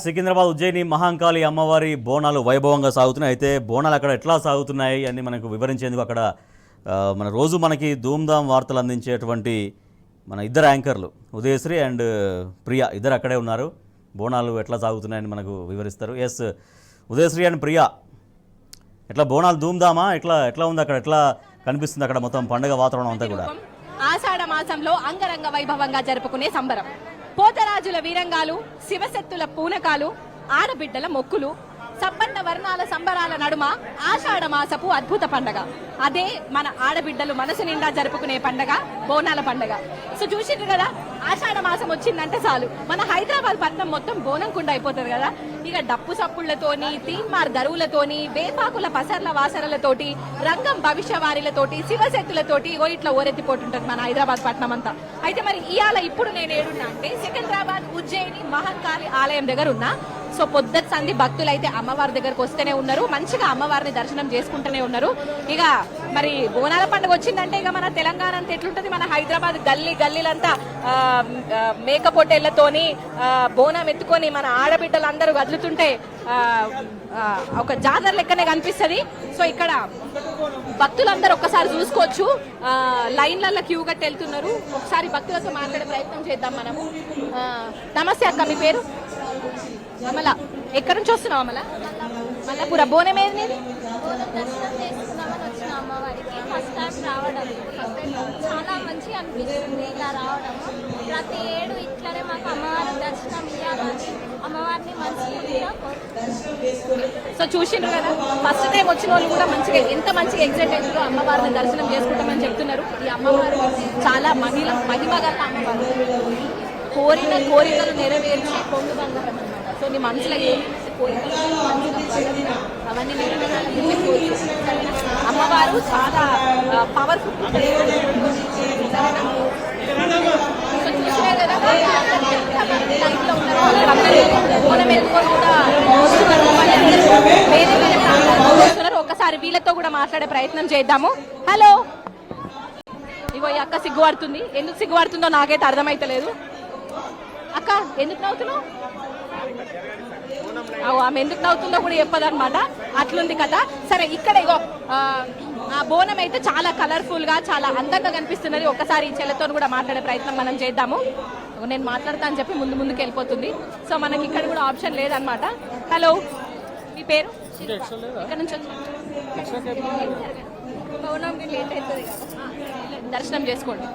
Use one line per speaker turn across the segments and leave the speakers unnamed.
సికింద్రాబాద్ ఉజ్జయిని మహాంకాళి అమ్మవారి బోనాలు వైభవంగా సాగుతున్నాయి. అయితే బోనాలు అక్కడ ఎట్లా సాగుతున్నాయి అని మనకు వివరించేందుకు అక్కడ మన రోజు మనకి ధూమ్ధామ్ వార్తలు అందించేటువంటి మన ఇద్దరు యాంకర్లు ఉదయశ్రీ అండ్ ప్రియా ఇద్దరు అక్కడే ఉన్నారు. బోనాలు ఎట్లా సాగుతున్నాయని మనకు వివరిస్తారు. ఎస్ ఉదయశ్రీ అండ్ ప్రియా, ఎట్లా బోనాలు ధూమ్ధామా, ఎట్లా ఎట్లా ఉంది అక్కడ, ఎట్లా కనిపిస్తుంది అక్కడ మొత్తం పండుగ వాతావరణం అంతా కూడా?
ఆషాఢ మాసంలో అంగరంగ వైభవంగా జరుపుకునే సంబరం. పోతరాజుల వీరంగాలు, శివశక్తుల పూనకాలు, ఆడబిడ్డల మొక్కులు, సబ్బన్న వర్ణాల సంబరాల నడుమ ఆషాఢ మాసపు అద్భుత పండగ. అదే మన ఆడబిడ్డలు మనసు నిండా జరుపుకునే పండగ బోనాల పండగ. సో చూసిండ్రు కదా, ఆషాఢ మాసం వచ్చిందంటే చాలు మన హైదరాబాద్ పట్నం మొత్తం బోనం కుండ అయిపోతుంది కదా. ఇక డప్పు సప్పుళ్లతోని, తీన్మార్ దరువులతోని, వేపాకుల పసర్ల వాసనలతోటి, రంగం భవిష్యవారిలతోటి, శివశక్తులతోటి ఇట్లా ఓరెత్తిపోతుంటది మన హైదరాబాద్ పట్నం అంతా. అయితే మరి ఇవాళ ఇప్పుడు నేను ఏడున్నా అంటే సికింద్రాబాద్ ఉజ్జయిని మహంకాళి ఆలయం దగ్గర ఉన్నా. సో పొద్దుటి సంధి భక్తులు అయితే అమ్మవారి దగ్గరకు వస్తూనే ఉన్నారు, మంచిగా అమ్మవారిని దర్శనం చేసుకుంటూనే ఉన్నారు. ఇక మరి బోనాల పండుగ వచ్చిందంటే ఇక మన తెలంగాణ అంతా ఎట్లుంటది, మన హైదరాబాద్ గల్లీలంతా మేకపోటేళ్లతోని బోనం ఎత్తుకొని మన ఆడబిడ్డలందరూ కదులుతుంటే ఒక జాతర లెక్కనే కనిపిస్తుంది. సో ఇక్కడ భక్తులందరూ ఒక్కసారి చూసుకోవచ్చు, లైన్లలో క్యూ కట్టి వెళ్తున్నారు. ఒకసారి భక్తులతో మాట్లాడే ప్రయత్నం చేద్దాం మనము. నమస్తే అక్క, మీ పేరు? అమల. ఎక్కడి నుంచి వస్తున్నావు అమల? మల్లపుర. బోనం ఏది నీది?
ఫస్ట్ టైం రావడం చాలా మంచిగా అనిపిస్తుంది. ఇలా రావడం ప్రతి ఏడు ఇట్లనే మాకు అమ్మవారి దర్శనం ఇవ్వాలని అమ్మవారిని మంచిగా.
సో చూసిండ్రు కదా, ఫస్ట్ టైం వచ్చిన వాళ్ళు కూడా మంచిగా ఎంత మంచిగా ఎగ్జైట్ అయ్యారో అమ్మవారిని దర్శనం చేసుకుంటామని చెప్తున్నారు. ఈ అమ్మవారు చాలా మహిమగల అమ్మవారు, కోరిన కోరికలు నెరవేర్చి పొంగు బంగారం అన్నమాట. సో నీ మనసులో ఏమి కోరికలు అవన్నీ నెరవేరాలి. అమ్మవారు చాలా పవర్ఫుల్. సో చూసినా కదా లైఫ్లో ఉన్నారు, బోనం ఎత్తుకొని కూడా వస్తున్నారు, వేరే వేరే ప్రాంతాల్లో వస్తున్నారు. ఒక్కసారి వీళ్ళతో కూడా మాట్లాడే ప్రయత్నం చేద్దాము. హలో. ఇగో ఈ అక్క సిగ్గుపడుతుంది. ఎందుకు సిగ్గుపడుతుందో నాకైతే అర్థమైతలేదు. అక్క ఎందుకు నవ్వుతున్నావు? ఆమె ఎందుకు నవ్వుతుందో కూడా చెప్పదన్నమాట. అట్లుంది కదా. సరే, ఇక్కడ ఇగో ఆ బోనం అయితే చాలా కలర్ఫుల్ గా చాలా అందంగా కనిపిస్తున్నది. ఒక్కసారి ఈ చెల్లెతో కూడా మాట్లాడే ప్రయత్నం మనం చేద్దాము. నేను మాట్లాడతా అని చెప్పి ముందుకు వెళ్ళిపోతుంది. సో మనకి ఇక్కడ కూడా ఆప్షన్ లేదనమాట. హలో, మీ పేరు? ఇక్కడ నుంచి బోనంకి లేట్ అవుతుంది కదా, దర్శనం చేసుకోండి.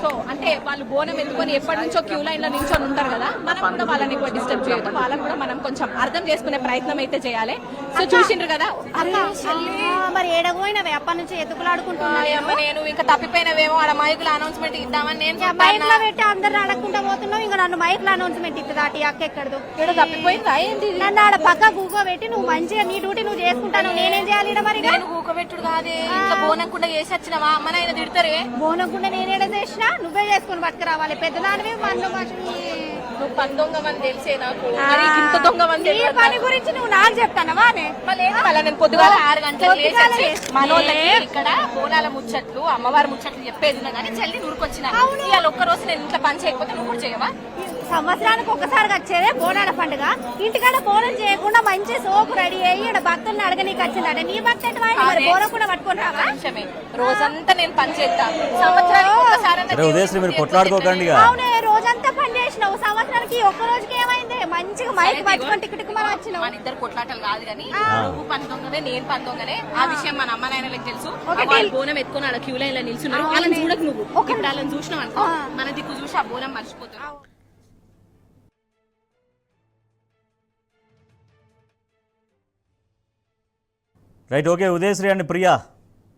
సో అంటే వాళ్ళు బోనం ఎత్తుకొని ఎప్పటి నుంచో క్యూ లైన్ లో నిల్చొని ఉంటారు కదా, మనం కూడా వాళ్ళని ఎక్కువ డిస్టర్బ్ చేయొద్దు. వాళ్ళని కూడా మనం కొంచెం అర్థం చేసుకునే ప్రయత్నం అయితే చేయాలి. సో చూసిండ్రు కదా.
మరి ఏడగోయినవే అప్పటి నుంచి ఎత్తుకులాడుకుంటున్నా.
నేను ఇంకా తప్పిపోయినవేమో, ఆడ మైకుల అనౌన్స్మెంట్ ఇద్దామని నేను
మైక్ లో పెట్టి అందరు అడగకుండా పోతున్నావు. ఇంకా నన్ను మైక్ లో అనౌన్స్మెంట్ ఇస్తుంది. అటు అక్క ఎక్కడదు
ఇక్కడ తప్పిపోయిందా ఏంటి?
నన్ను ఆడ పక్క గూకో పెట్టి నువ్వు మంచిగా నీ డ్యూటీ నువ్వు చేసుకుంటాను. నేనేం చేయాలి? మరి
నేను గూకబెట్టుడు కాదే, ఇంకా బోనం కుండా చేసి వచ్చినవా? అమ్మని ఆయన తిడతారే.
బోనం కుండా నేనేడ చేసినా నువ్వే చేసుకుని బతుకురావాలి. పెద్దదానివి మందు
నువ్వు పని దొంగమని తెలిసే నాకు. ఇంత దొంగమని
పని గురించి నువ్వు నాకు చెప్తానవా?
నేను పొద్దుగాల 6 గంటలకు మనోళ్ళకి ఇక్కడ బోనాల ముచ్చట్లు అమ్మవారి ముచ్చట్లు చెప్పేది కానీ చెల్లి ఊరుకొచ్చిన. ఇవాళ ఒక్కరోజు నేను ఇంట్లో పని చేయకపోతే నువ్వు కూడా చేయవా?
సంవత్సరానికి ఒక్కసారి వచ్చేదే బోనాల పండుగ. ఇంటికాడ బోనం చేయకుండా మంచి సోపు రెడీ అయ్యి ఇక్కడ భక్తుల్ని అడగనీకి వచ్చిందట. నీ భక్తి బోనం కూడా పట్టుకుని రావా?
రోజంతా నేను పని చేస్తాను. సంవత్సరానికి
అవునే, రోజంతా పని చేసినావు. సంవత్సరానికి ఒక్క రోజుకి ఏమైంది? మంచిగా మైక్ పట్టుకొని టికెట్ మనం వచ్చినావు.
మన ఇద్దరు కొట్లాటలు కాదు కానీ నువ్వు పని దొంగనే నేను పని దొంగనే. ఆ విషయం మన అమ్మ నాయనలకు తెలుసు. బోనం ఎత్తుకొని అలా క్యూ లైన్ లో నిల్చున్నారు. వాళ్ళని చూడకు నువ్వు. ఇప్పుడు వాళ్ళని చూసినావు అనుకో, మన దిక్కు చూసి ఆ బోనం మర్చిపోతావు.
Right, okay. Udayashri and Priya,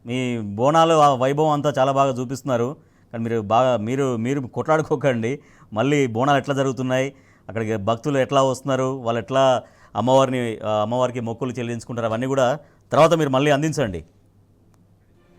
మీ బోనాలు వైభవం అంతా చాలా బాగా చూపిస్తున్నారు. కానీ మీరు కొట్లాడుకోకండి. మళ్ళీ బోనాలు ఎట్లా జరుగుతున్నాయి, అక్కడికి భక్తులు ఎట్లా వస్తున్నారు, వాళ్ళు ఎట్లా అమ్మవారికి మొక్కులు చెల్లించుకుంటారు, అవన్నీ కూడా తర్వాత మీరు మళ్ళీ అందించండి.